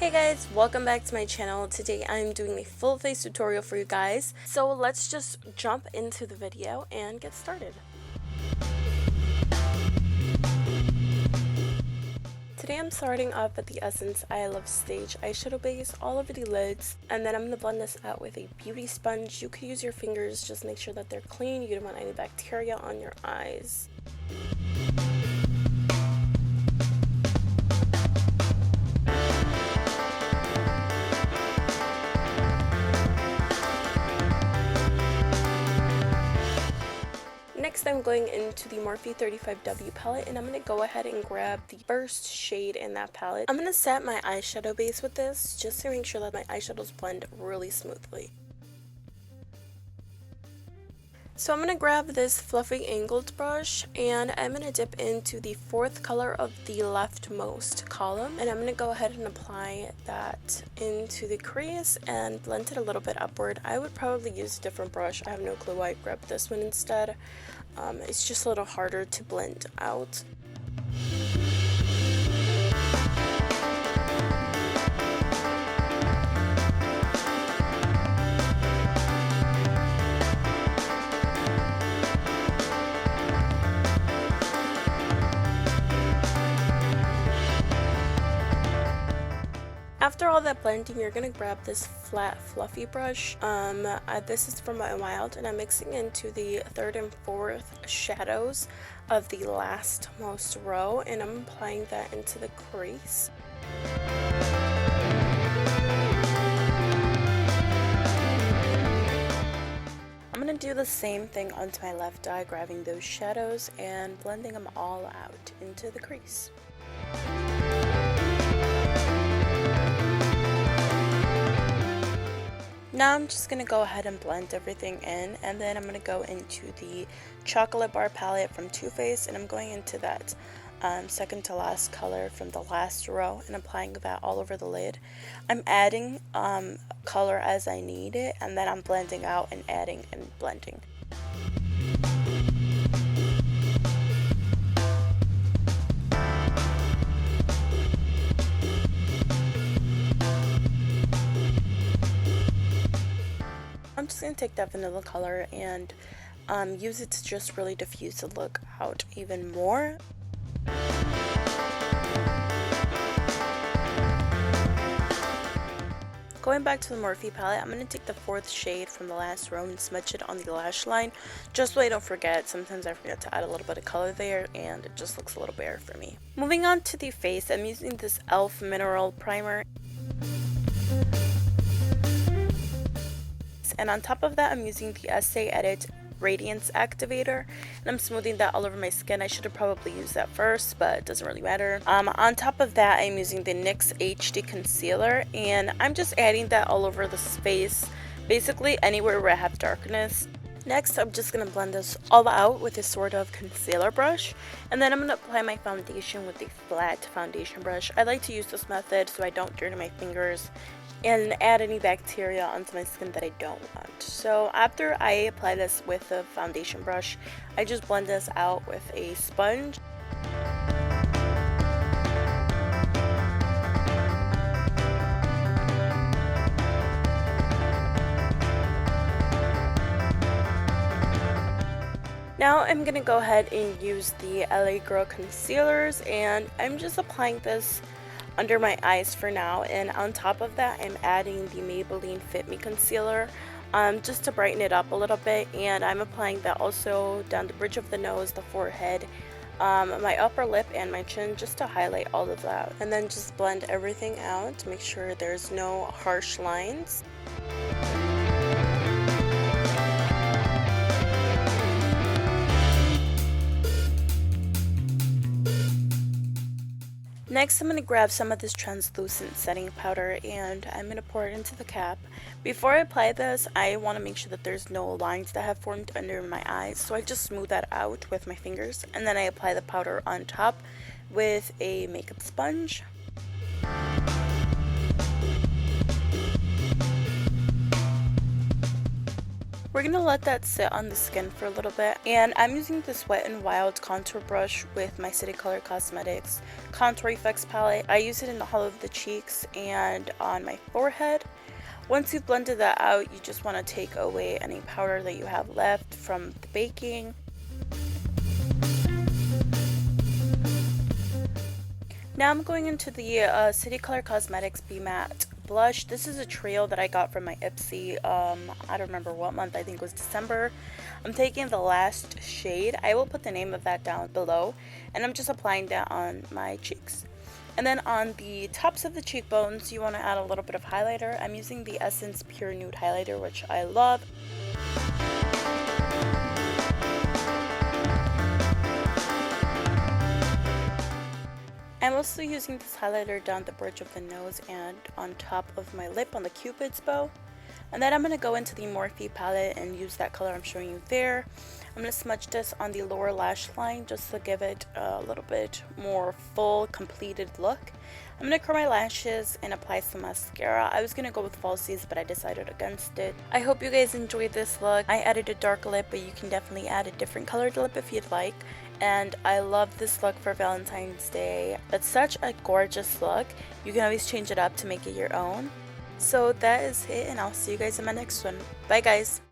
Hey guys, welcome back to my channel. Today I'm doing a full face tutorial for you guys. So let's just jump into the video and get started. Today I'm starting off with the Essence I Love Stage eyeshadow base all over the lids, and then I'm going to blend this out with a beauty sponge. You could use your fingers, just make sure that they're clean. You don't want any bacteria on your eyes. Next, I'm going into the Morphe 35W palette, and I'm going to go ahead and grab the first shade in that palette. I'm going to set my eyeshadow base with this, just to make sure that my eyeshadows blend really smoothly. So I'm going to grab this fluffy angled brush, and I'm going to dip into the fourth color of the leftmost column, and I'm going to go ahead and apply that into the crease and blend it a little bit upward. I would probably use a different brush. I have no clue why I grabbed this one instead. It's just a little harder to blend out. After all that blending, you're going to grab this flat fluffy brush. This is from Wild, and I'm mixing into the third and fourth shadows of the last most row, and I'm applying that into the crease. I'm going to do the same thing onto my left eye, grabbing those shadows and blending them all out into the crease. Now I'm just going to go ahead and blend everything in, and then I'm going to go into the chocolate bar palette from Too Faced, and I'm going into that second to last color from the last row and applying that all over the lid. I'm adding color as I need it, and then I'm blending out and adding and blending. I'm just going to take that vanilla color and use it to just really diffuse the look out even more. Going back to the Morphe palette, I'm going to take the fourth shade from the last row and smudge it on the lash line, just so I don't forget. Sometimes I forget to add a little bit of color there, and it just looks a little bare for me. Moving on to the face, I'm using this e.l.f. Mineral Primer. And on top of that, I'm using the Essay Edit Radiance Activator, and I'm smoothing that all over my skin. I should have probably used that first, but it doesn't really matter. On top of that, I'm using the Nyx HD Concealer, and I'm just adding that all over the face, basically anywhere where I have darkness. Next, I'm just going to blend this all out with a sort of concealer brush, and then I'm going to apply my foundation with a flat foundation brush. I like to use this method so I don't dirty my fingers and add any bacteria onto my skin that I don't want. So after I apply this with a foundation brush, I just blend this out with a sponge. Now I'm going to go ahead and use the LA Girl concealers, and I'm just applying this under my eyes for now, and on top of that I'm adding the Maybelline Fit Me Concealer just to brighten it up a little bit, and I'm applying that also down the bridge of the nose, the forehead, my upper lip, and my chin, just to highlight all of that, and then just blend everything out to make sure there's no harsh lines. Next, I'm going to grab some of this translucent setting powder, and I'm going to pour it into the cap. Before I apply this, I want to make sure that there's no lines that have formed under my eyes, so I just smooth that out with my fingers, and then I apply the powder on top with a makeup sponge. We're gonna let that sit on the skin for a little bit, and I'm using this Wet n Wild contour brush with my City Color Cosmetics Contour Effects palette. I use it in the hollow of the cheeks and on my forehead. Once you've blended that out, you just want to take away any powder that you have left from the baking. Now I'm going into the City Color Cosmetics Be Matte blush. This is a trio that I got from my Ipsy. I don't remember what month, I think it was December. I'm taking the last shade. I will put the name of that down below, and I'm just applying that on my cheeks. And then on the tops of the cheekbones, you want to add a little bit of highlighter. I'm using the Essence Pure Nude highlighter, which I love. I'm also using this highlighter down the bridge of the nose and on top of my lip on the Cupid's bow. And then I'm going to go into the Morphe palette and use that color I'm showing you there. I'm going to smudge this on the lower lash line just to give it a little bit more full, completed look. I'm going to curl my lashes and apply some mascara. I was going to go with falsies, but I decided against it. I hope you guys enjoyed this look. I added a dark lip, but you can definitely add a different colored lip if you'd like. And I love this look for Valentine's Day. It's such a gorgeous look. You can always change it up to make it your own. So that is it, and I'll see you guys in my next one. Bye guys!